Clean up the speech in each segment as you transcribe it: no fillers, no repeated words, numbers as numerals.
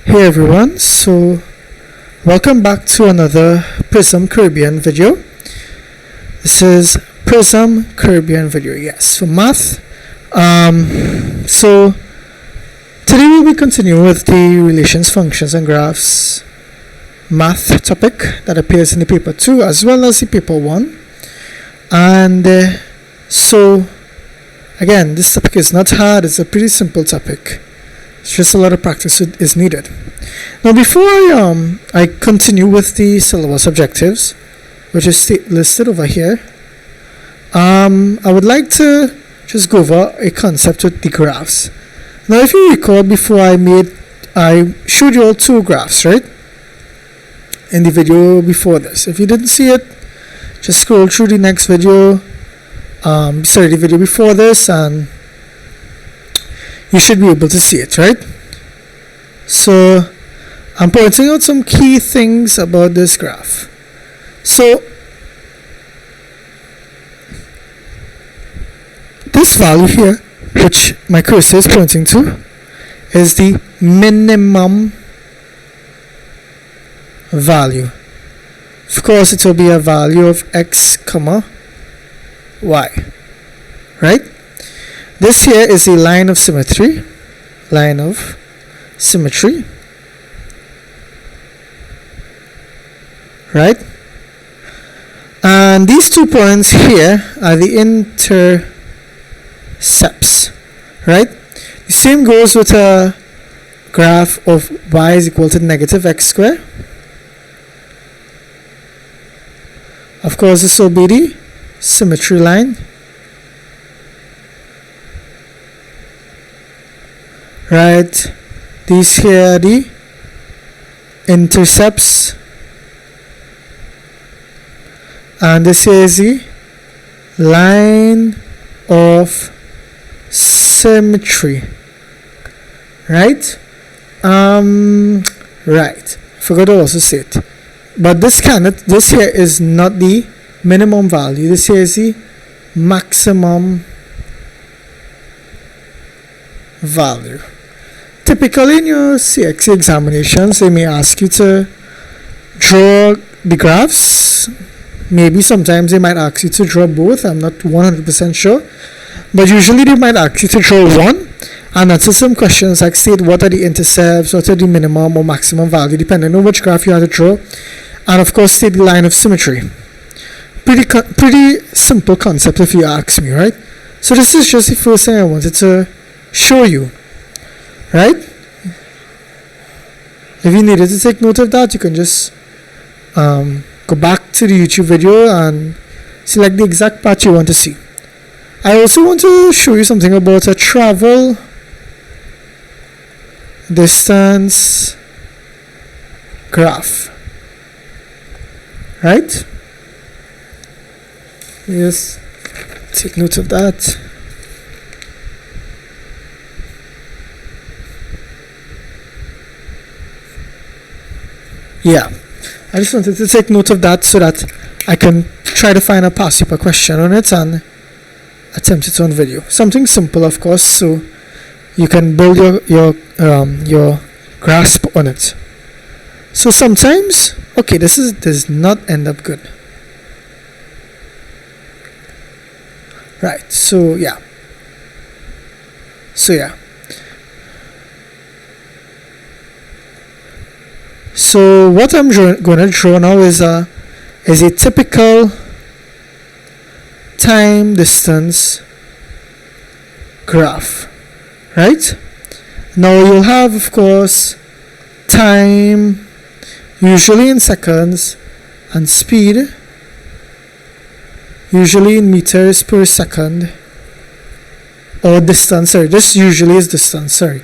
Hey everyone, so welcome back to another Prism Caribbean video. This is Prism Caribbean video, yes, for math. So today we'll be continuing with the relations, functions and graphs math topic that appears in the paper 2 as well as the paper 1. And so again, this topic is not hard, it's a pretty simple topic. It's just a lot of practice is needed. Now, before I continue with the syllabus objectives, which is listed over here, I would like to just go over a concept with the graphs. Now, if you recall, before I showed you all two graphs, right? In the video before this. If you didn't see it, just scroll through the next video. The video before this, and you should be able to see it, right? So I'm pointing out some key things about this graph. So this value here, which my cursor is pointing to, is the minimum value. Of course, it will be a value of x comma y, right? This here is a line of symmetry, right? And these 2 points here are the intercepts, right? The same goes with a graph of y is equal to negative x squared. Of course, this will be the symmetry line. Right, these here are the intercepts, and this here is the line of symmetry, right? Right, forgot to also say it, but this here is not the minimum value. This here is the maximum value. Typically in your CSEC examinations, they may ask you to draw the graphs. Maybe sometimes they might ask you to draw both. I'm not 100% sure, but usually they might ask you to draw one and answer some questions like state what are the intercepts, what are the minimum or maximum value, depending on which graph you have to draw, and of course state the line of symmetry. Pretty simple concept if you ask me, right? So this is just the first thing I wanted to show you, right? If you needed to take note of that, you can just go back to the YouTube video and select the exact part you want to see. I also want to show you something about a travel distance graph, right? Yes, take note of that. Yeah, I just wanted to take note of that so that I can try to find a past paper question on it and attempt it on video. Something simple, of course, so you can build your grasp on it. So sometimes, okay, this does not end up good. Right, so yeah. So what I'm going to draw now is a typical time distance graph, right? Now you'll have, of course, time usually in seconds and speed usually in meters per second, or distance. Sorry, this usually is distance. Sorry,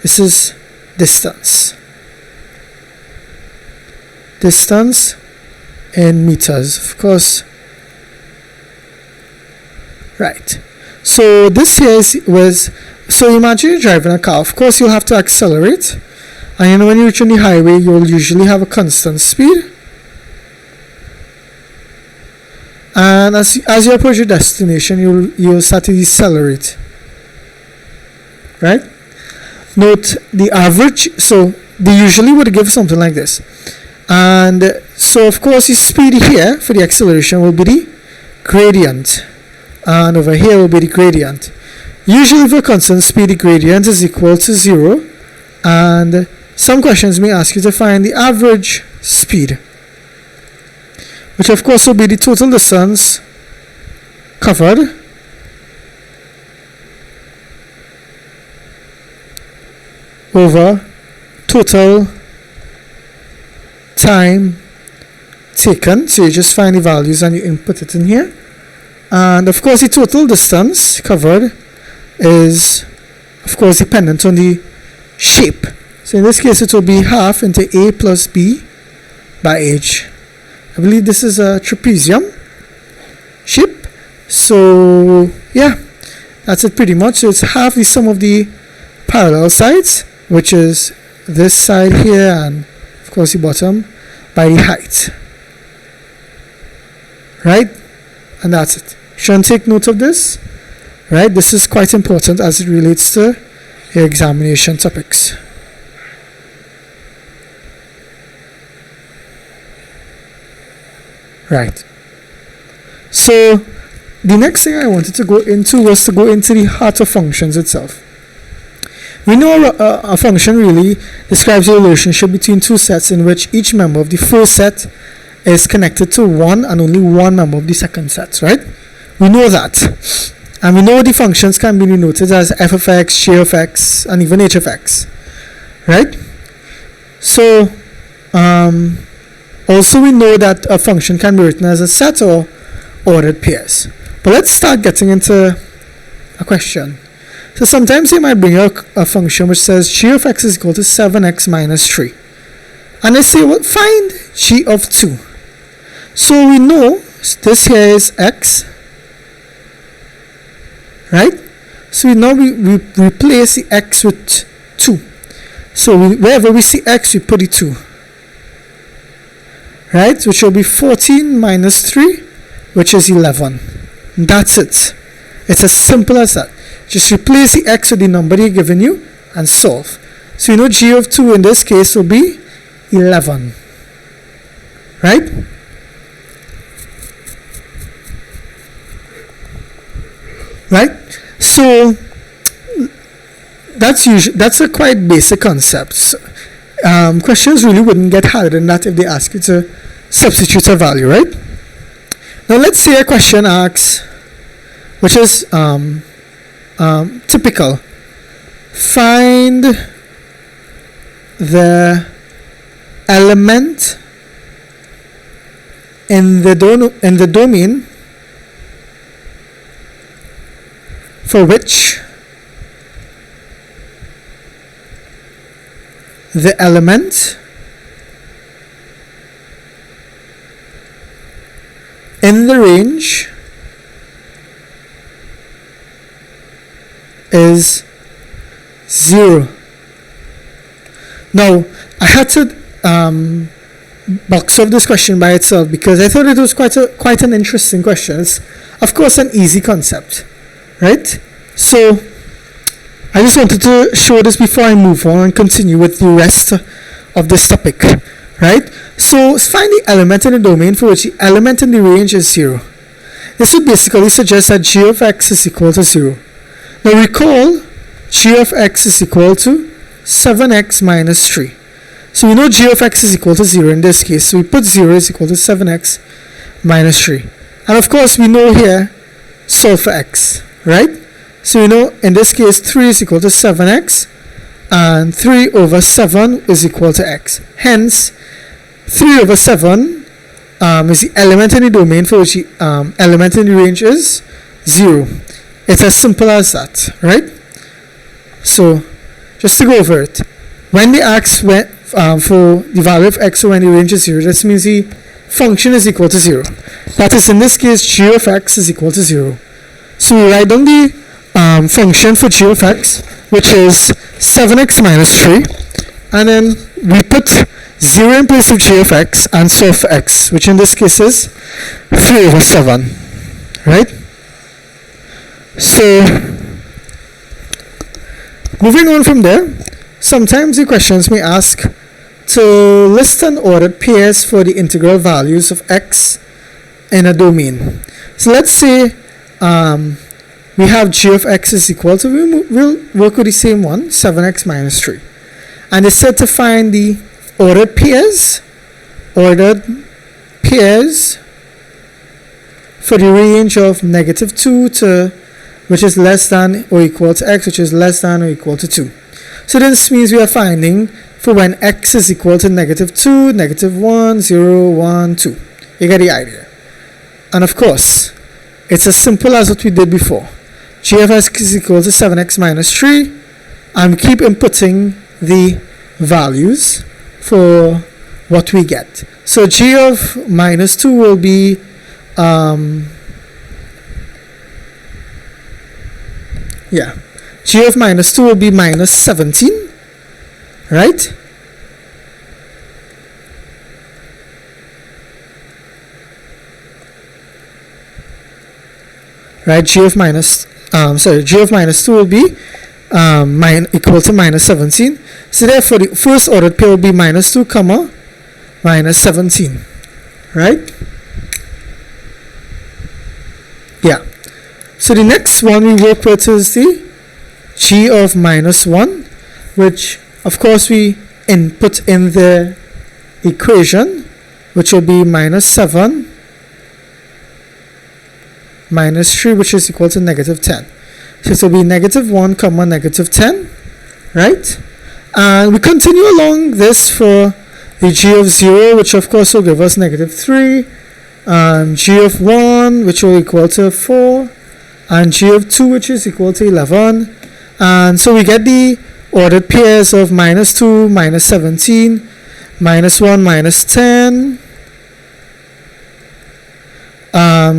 this is distance in meters, of course, right? So this here so imagine you're driving a car. Of course, you'll have to accelerate, and when you reach on the highway, you'll usually have a constant speed, and as you approach your destination, you'll start to decelerate, right? note the average. So they usually would give something like this. And so of course the speed here for the acceleration will be the gradient, and over here will be the gradient. Usually for constant speed, the gradient is equal to 0, and some questions may ask you to find the average speed, which of course will be the total distance covered over total time taken. So you just find the values and you input it in here, and of course the total distance covered is of course dependent on the shape. So in this case it will be half into a plus b by h. I believe this is a trapezium shape. So yeah, that's it pretty much. So it's half the sum of the parallel sides, which is this side here and of course the bottom, by the height, right? And that's it. Shouldn't take note of this, right? This is quite important as it relates to your examination topics. Right. So the next thing I wanted to go into was to go into the heart of functions itself. We know a function really describes a relationship between two sets in which each member of the first set is connected to one and only one member of the second set, right? We know that. And we know the functions can be denoted as f of x, g of x, and even h of x, right? So also we know that a function can be written as a set or ordered pairs. But let's start getting into a question. So sometimes they might bring up a function which says g of x is equal to 7x minus 3. And they say, well, find g of 2. So we know this here is x, right? So now we replace the x with 2. So wherever we see x, we put the 2. Right? Which will be 14 minus 3, which is 11. That's it. It's as simple as that. Just replace the x with the number they're giving you and solve. So you know g of 2 in this case will be 11. Right? Right? So that's a quite basic concept. So, questions really wouldn't get harder than that if they ask you to substitute a value, right? Now let's say a question asks, which is typical. Find the element in the domain for which the element in the range is 0. Now I had to box off this question by itself because I thought it was quite an interesting question. It's of course an easy concept, right? So I just wanted to show this before I move on and continue with the rest of this topic, right? So find the element in the domain for which the element in the range is 0. This would basically suggest that g of x is equal to 0. Now recall, g of x is equal to 7x minus 3. So we know g of x is equal to 0 in this case. So we put 0 is equal to 7x minus 3. And of course we know here, solve for x, right? So you know in this case 3 is equal to 7x and 3 over 7 is equal to x. Hence 3 over 7 is the element in the domain for which the element in the range is 0. It's as simple as that, right? So just to go over it, when they ask for the value of x when the range is 0, this means the function is equal to 0. That is, in this case, g of x is equal to 0. So we write down the function for g of x, which is 7x minus 3, and then we put 0 in place of g of x and solve for x, which in this case is 3 over 7, right? So Moving on from there, sometimes the questions may ask to list and ordered pairs for the integral values of x in a domain. So let's say we have g of x is equal to, we'll work with the same one, 7x minus 3. And it's said to find the ordered pairs for the range of -2 to, which is less than or equal to x, which is less than or equal to 2. So this means we are finding for when x is equal to -2, -1, 0, 1, 2. You get the idea. And of course, it's as simple as what we did before. G of x is equal to 7x minus 3. And keep inputting the values for what we get. So g of -2 will be g of -2 will be -17, right? Right, g of -2 will be equal to -17. So therefore the first ordered pair will be -2 comma -17, right? Yeah. So the next one we work with is the g of -1, which of course we input in the equation, which will be -7 minus 3, which is equal to -10. So it will be -1 comma -10, right? And we continue along this for the g of 0, which of course will give us -3, and g of 1, which will equal to 4, and g of 2, which is equal to 11. And so we get the ordered pairs of -2, -17, -1, -10,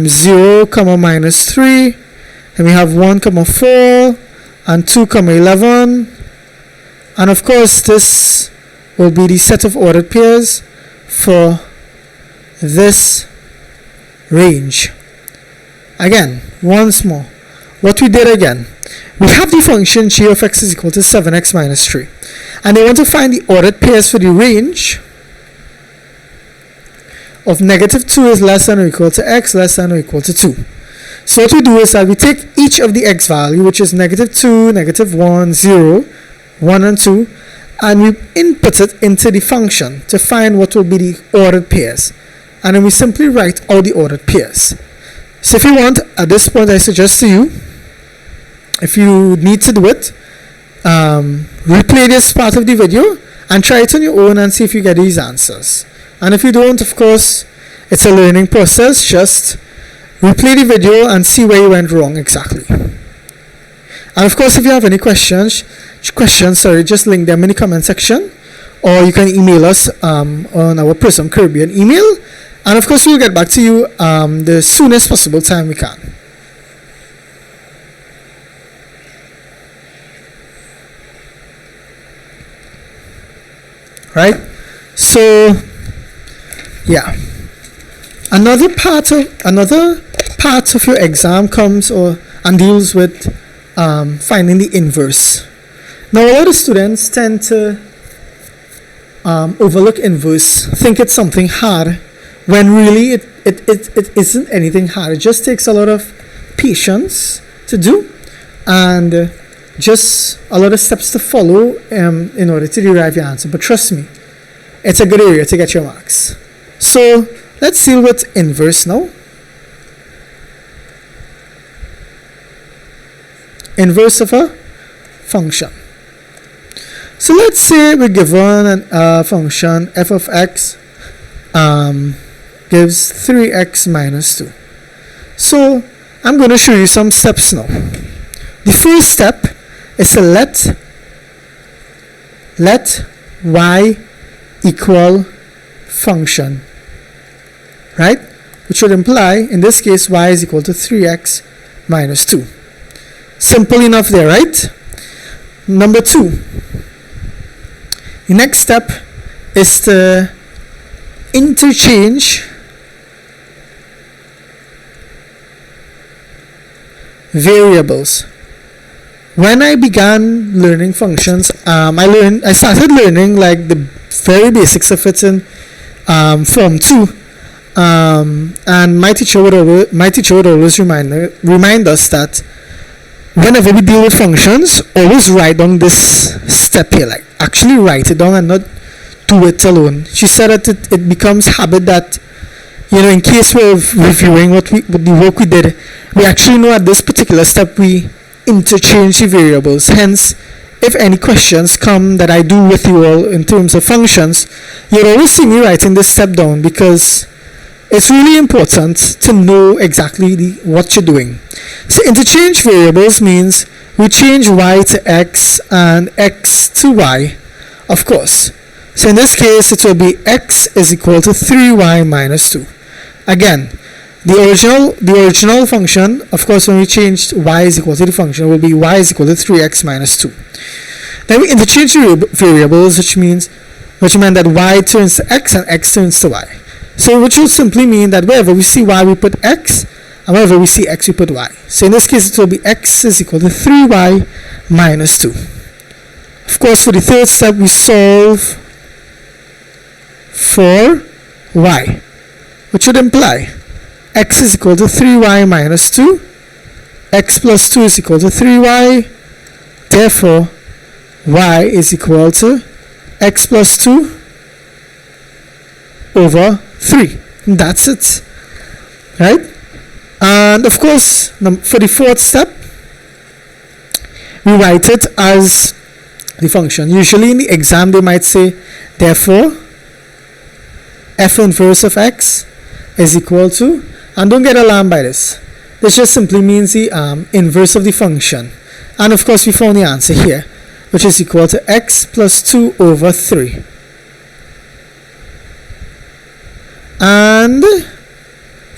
0 comma -3, and we have 1 comma 4 and 2 comma 11. And of course this will be the set of ordered pairs for this range. Again, once more, what we did again, we have the function g of x is equal to 7x minus 3, and they want to find the ordered pairs for the range of -2 is less than or equal to x, less than or equal to 2. So what we do is that we take each of the x value, which is -2, -1, 0, 1 and 2, and we input it into the function to find what will be the ordered pairs. And then we simply write all the ordered pairs. So if you want, at this point I suggest to you, if you need to do it, replay this part of the video and try it on your own and see if you get these answers. And if you don't, of course, it's a learning process. Just replay the video and see where you went wrong exactly. And of course, if you have any questions, just link them in the comment section, or you can email us on our Prism Caribbean email. And of course, we'll get back to you the soonest possible time we can. Right? So, yeah. Another part of your exam comes and deals with finding the inverse. Now, a lot of students tend to overlook inverse, think it's something hard, when really it isn't anything hard. It just takes a lot of patience to do, and just a lot of steps to follow in order to derive your answer. But trust me, it's a good area to get your marks. So let's deal with inverse now. Inverse of a function. So let's say we're given a function f of x gives 3x minus 2. So I'm going to show you some steps now. The first step is to let y equal function, right? Which would imply, in this case, y is equal to 3x minus 2. Simple enough there, right? Number 2. The next step is to interchange variables. when I began learning functions, I started learning like the very basics of it in Form 2. And my teacher would always remind us that whenever we deal with functions, always write down this step here, like actually write it down and not do it alone. She said that it becomes habit that, in case we're reviewing the work we did, we actually know at this particular step we interchange the variables. Hence, if any questions come that I do with you all in terms of functions, you'll always see me writing this step down, because it's really important to know exactly what you're doing. So interchange variables means we change y to x and x to y, of course. So in this case, it will be x is equal to 3y minus 2. Again, the original function, of course, when we changed y is equal to the function, will be y is equal to 3x minus 2. Then we interchange variables, which meant that y turns to x and x turns to y. So which will simply mean that wherever we see y, we put x, and wherever we see x, we put y. So in this case, it will be x is equal to 3y minus 2. Of course, for the third step, we solve for y, which would imply x is equal to 3y minus 2, x plus 2 is equal to 3y, therefore y is equal to x plus 2 over 3. And that's it, right? And of course, for the fourth step, we write it as the function. Usually in the exam they might say, therefore f inverse of x is equal to, and don't get alarmed by this, this just simply means the inverse of the function. And of course we found the answer here, which is equal to x plus 2 over 3. And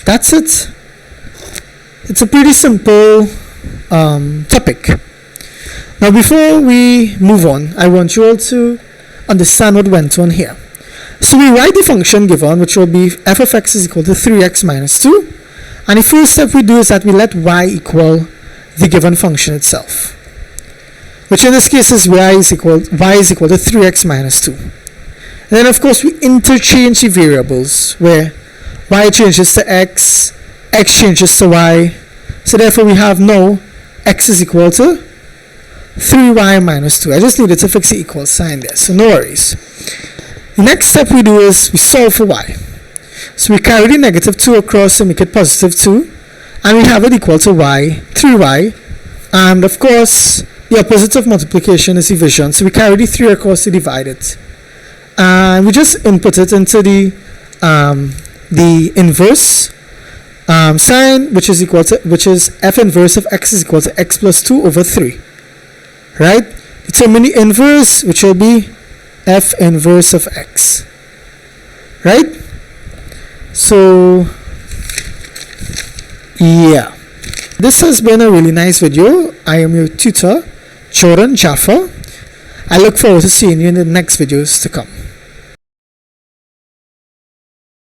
that's it. It's a pretty simple topic. Now before we move on, I want you all to understand what went on here. So we write the function given, which will be f of x is equal to 3x minus 2. And the first step we do is that we let y equal the given function itself, which in this case is y is equal to 3x minus 2. And then of course we interchange the variables, where y changes to x, x changes to y. So therefore we have now x is equal to 3y minus 2. I just needed to fix the equal sign there, so no worries. The next step we do is we solve for y. So we carry the negative 2 across to make it positive 2, and we have it equal to y, 3y, and of course the opposite of multiplication is division, so we carry the 3 across to divide it, and we just input it into the inverse sign, which is f inverse of x is equal to x plus 2 over 3, right? Determine the inverse, which will be f inverse of x, right? So yeah, this has been a really nice video. I am your tutor, Jordan Jaffa. I look forward to seeing you in the next videos to come.